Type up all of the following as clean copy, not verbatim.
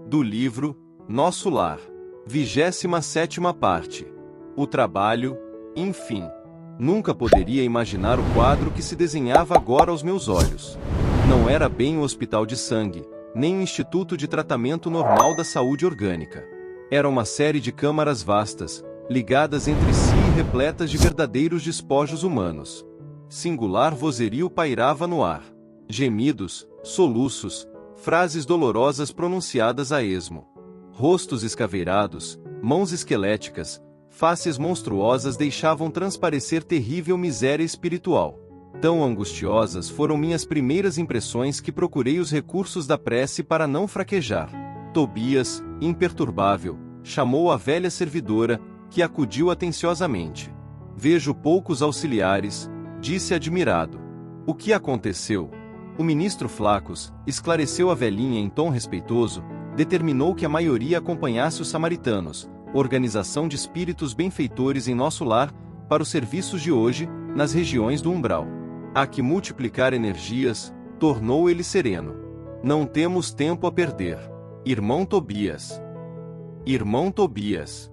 Do livro Nosso Lar. 27ª parte. O trabalho, enfim. Nunca poderia imaginar o quadro que se desenhava agora aos meus olhos. Não era bem um hospital de sangue, nem um instituto de tratamento normal da saúde orgânica. Era uma série de câmaras vastas, ligadas entre si e repletas de verdadeiros despojos humanos. Singular vozerio pairava no ar. Gemidos, soluços, frases dolorosas pronunciadas a esmo. Rostos escaveirados, mãos esqueléticas, faces monstruosas deixavam transparecer terrível miséria espiritual. Tão angustiosas foram minhas primeiras impressões que procurei os recursos da prece para não fraquejar. Tobias, imperturbável, chamou a velha servidora, que acudiu atenciosamente. Vejo poucos auxiliares, disse admirado. O que aconteceu? O ministro Flacos esclareceu a velhinha em tom respeitoso, determinou que a maioria acompanhasse os samaritanos, organização de espíritos benfeitores em nosso lar, para os serviços de hoje, nas regiões do umbral. Há que multiplicar energias, tornou ele sereno. Não temos tempo a perder. Irmão Tobias. Irmão Tobias.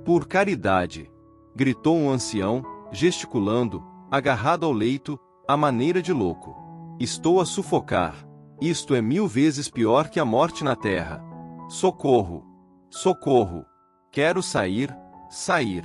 Por caridade! Gritou um ancião, gesticulando, agarrado ao leito, à maneira de louco. Estou a sufocar. Isto é 1000 vezes pior que a morte na terra. Socorro! Socorro! Quero sair, sair.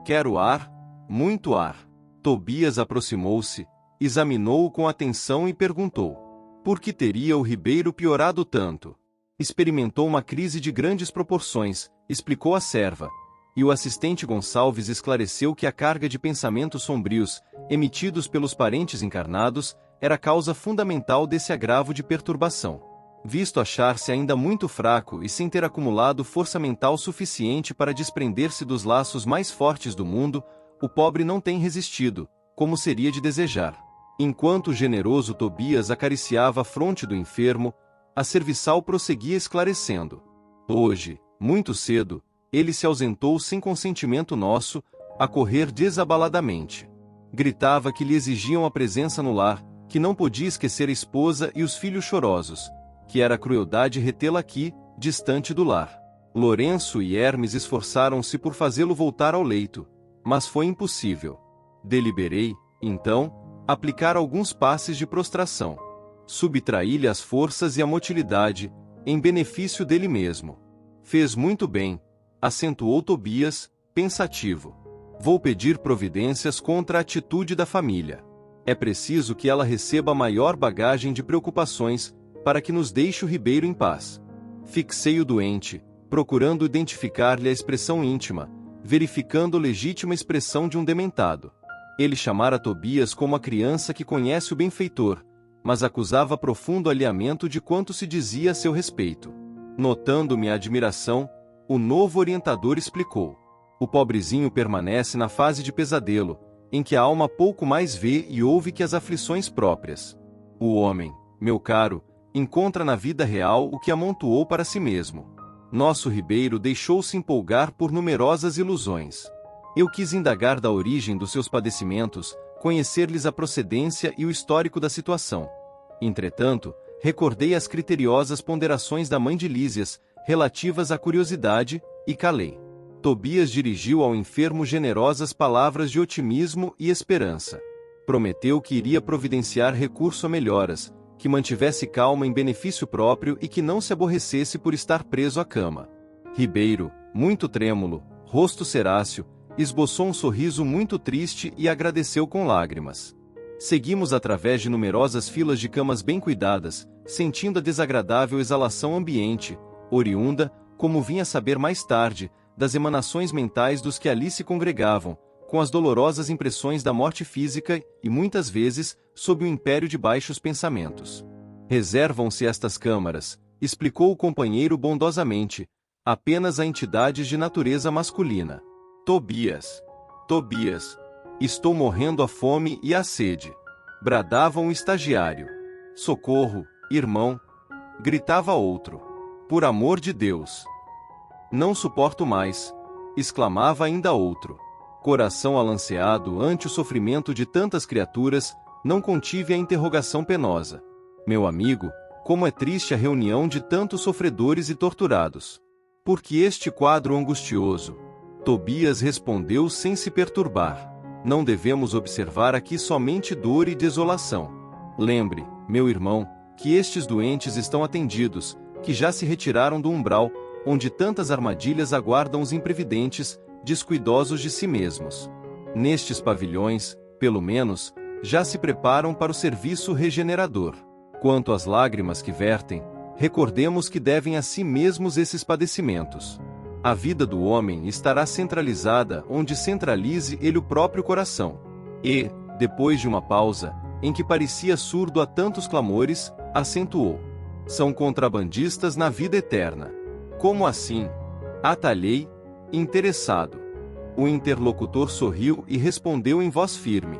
Quero ar, muito ar. Tobias aproximou-se, examinou-o com atenção e perguntou: por que teria o Ribeiro piorado tanto? Experimentou uma crise de grandes proporções, explicou a serva, e o assistente Gonçalves esclareceu que a carga de pensamentos sombrios, emitidos pelos parentes encarnados, era a causa fundamental desse agravo de perturbação. Visto achar-se ainda muito fraco e sem ter acumulado força mental suficiente para desprender-se dos laços mais fortes do mundo, o pobre não tem resistido, como seria de desejar. Enquanto o generoso Tobias acariciava a fronte do enfermo, a serviçal prosseguia esclarecendo. Hoje, muito cedo, ele se ausentou sem consentimento nosso, a correr desabaladamente. Gritava que lhe exigiam a presença no lar, que não podia esquecer a esposa e os filhos chorosos, que era crueldade retê-la aqui, distante do lar. Lourenço e Hermes esforçaram-se por fazê-lo voltar ao leito, mas foi impossível. Deliberei, então, aplicar alguns passes de prostração. Subtraí-lhe as forças e a motilidade, em benefício dele mesmo. Fez muito bem, acentuou Tobias, pensativo. Vou pedir providências contra a atitude da família. É preciso que ela receba a maior bagagem de preocupações, para que nos deixe o Ribeiro em paz. Fixei o doente, procurando identificar-lhe a expressão íntima, verificando a legítima expressão de um dementado. Ele chamara Tobias como a criança que conhece o benfeitor, mas acusava profundo alheamento de quanto se dizia a seu respeito. Notando minha admiração, o novo orientador explicou. O pobrezinho permanece na fase de pesadelo, em que a alma pouco mais vê e ouve que as aflições próprias. O homem, meu caro, encontra na vida real o que amontoou para si mesmo. Nosso Ribeiro deixou-se empolgar por numerosas ilusões. Eu quis indagar da origem dos seus padecimentos, conhecer-lhes a procedência e o histórico da situação. Entretanto, recordei as criteriosas ponderações da mãe de Lísias, relativas à curiosidade, e calei. Tobias dirigiu ao enfermo generosas palavras de otimismo e esperança. Prometeu que iria providenciar recurso a melhoras, que mantivesse calma em benefício próprio e que não se aborrecesse por estar preso à cama. Ribeiro, muito trêmulo, rosto ceráceo, esboçou um sorriso muito triste e agradeceu com lágrimas. Seguimos através de numerosas filas de camas bem cuidadas, sentindo a desagradável exalação ambiente, oriunda, como vinha a saber mais tarde, das emanações mentais dos que ali se congregavam, com as dolorosas impressões da morte física e, muitas vezes, sob o império de baixos pensamentos. Reservam-se estas câmaras, explicou o companheiro bondosamente, apenas a entidades de natureza masculina. Tobias. Tobias. Estou morrendo à fome e à sede. Bradava um estagiário. Socorro, irmão. Gritava outro. Por amor de Deus. Não suporto mais. Exclamava ainda outro. Coração alanceado ante o sofrimento de tantas criaturas, não contive a interrogação penosa. Meu amigo, Como é triste a reunião de tantos sofredores e torturados. Por que este quadro angustioso? Tobias respondeu sem se perturbar. Não devemos observar aqui somente dor e desolação. Lembre, meu irmão, que estes doentes estão atendidos, que já se retiraram do umbral, onde tantas armadilhas aguardam os imprevidentes, descuidosos de si mesmos. Nestes pavilhões, pelo menos, já se preparam para o serviço regenerador. Quanto às lágrimas que vertem, recordemos que devem a si mesmos esses padecimentos. A vida do homem estará centralizada onde centralize ele o próprio coração. E, depois de uma pausa, em que parecia surdo a tantos clamores, acentuou: são contrabandistas na vida eterna. Como assim? Atalhei, interessado. O interlocutor sorriu e respondeu em voz firme.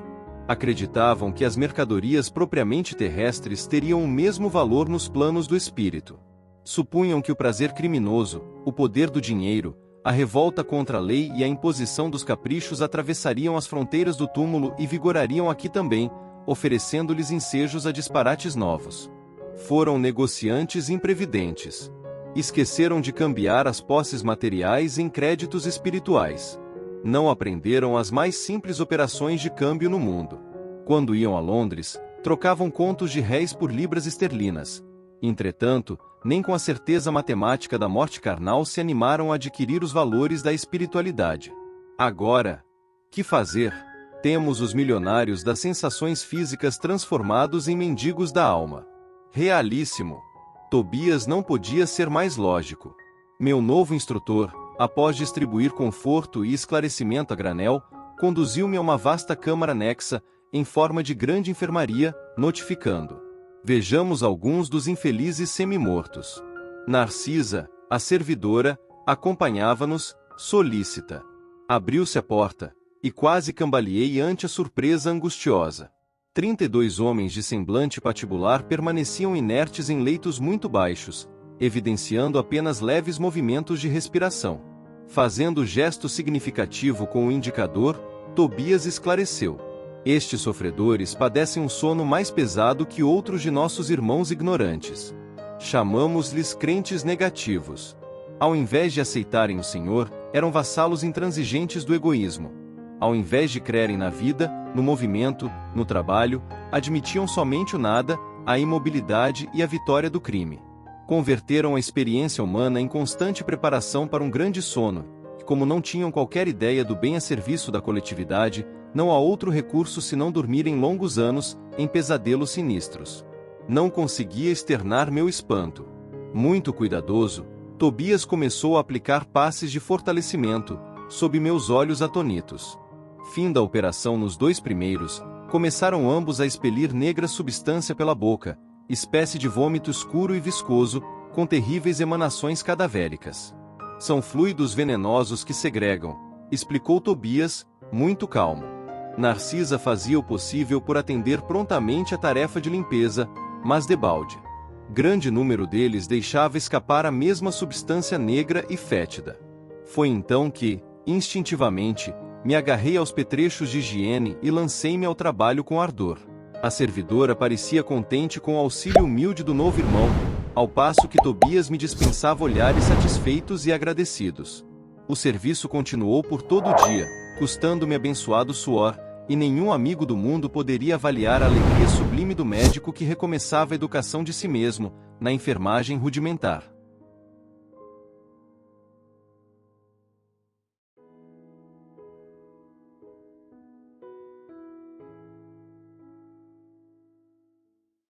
Acreditavam que as mercadorias propriamente terrestres teriam o mesmo valor nos planos do espírito. Supunham que o prazer criminoso, o poder do dinheiro, a revolta contra a lei e a imposição dos caprichos atravessariam as fronteiras do túmulo e vigorariam aqui também, oferecendo-lhes ensejos a disparates novos. Foram negociantes imprevidentes. Esqueceram de cambiar as posses materiais em créditos espirituais. Não aprenderam as mais simples operações de câmbio no mundo. Quando iam a Londres, trocavam contos de réis por libras esterlinas. Entretanto, nem com a certeza matemática da morte carnal se animaram a adquirir os valores da espiritualidade. Agora, que fazer? Temos os milionários das sensações físicas transformados em mendigos da alma. Realíssimo! Tobias não podia ser mais lógico. Meu novo instrutor, após distribuir conforto e esclarecimento a granel, conduziu-me a uma vasta câmara anexa, em forma de grande enfermaria, notificando: vejamos alguns dos infelizes semi-mortos. Narcisa, a servidora, acompanhava-nos, solícita. Abriu-se a porta, e quase cambaleei ante a surpresa angustiosa. 32 homens de semblante patibular permaneciam inertes em leitos muito baixos, evidenciando apenas leves movimentos de respiração. Fazendo gesto significativo com o indicador, Tobias esclareceu: estes sofredores padecem um sono mais pesado que outros de nossos irmãos ignorantes. Chamamos-lhes crentes negativos. Ao invés de aceitarem o Senhor, eram vassalos intransigentes do egoísmo. Ao invés de crerem na vida, no movimento, no trabalho, admitiam somente o nada, a imobilidade e a vitória do crime. Converteram a experiência humana em constante preparação para um grande sono, e como não tinham qualquer ideia do bem a serviço da coletividade, não há outro recurso senão dormir em longos anos, em pesadelos sinistros. Não conseguia externar meu espanto. Muito cuidadoso, Tobias começou a aplicar passes de fortalecimento, sob meus olhos atonitos. Fim da operação nos 2 primeiros, começaram ambos a expelir negra substância pela boca, espécie de vômito escuro e viscoso, com terríveis emanações cadavéricas. São fluidos venenosos que segregam, explicou Tobias, muito calmo. Narcisa fazia o possível por atender prontamente a tarefa de limpeza, mas debalde. Grande número deles deixava escapar a mesma substância negra e fétida. Foi então que, instintivamente, me agarrei aos petrechos de higiene e lancei-me ao trabalho com ardor. A servidora parecia contente com o auxílio humilde do novo irmão, ao passo que Tobias me dispensava olhares satisfeitos e agradecidos. O serviço continuou por todo o dia, custando-me abençoado suor, e nenhum amigo do mundo poderia avaliar a alegria sublime do médico que recomeçava a educação de si mesmo, na enfermagem rudimentar.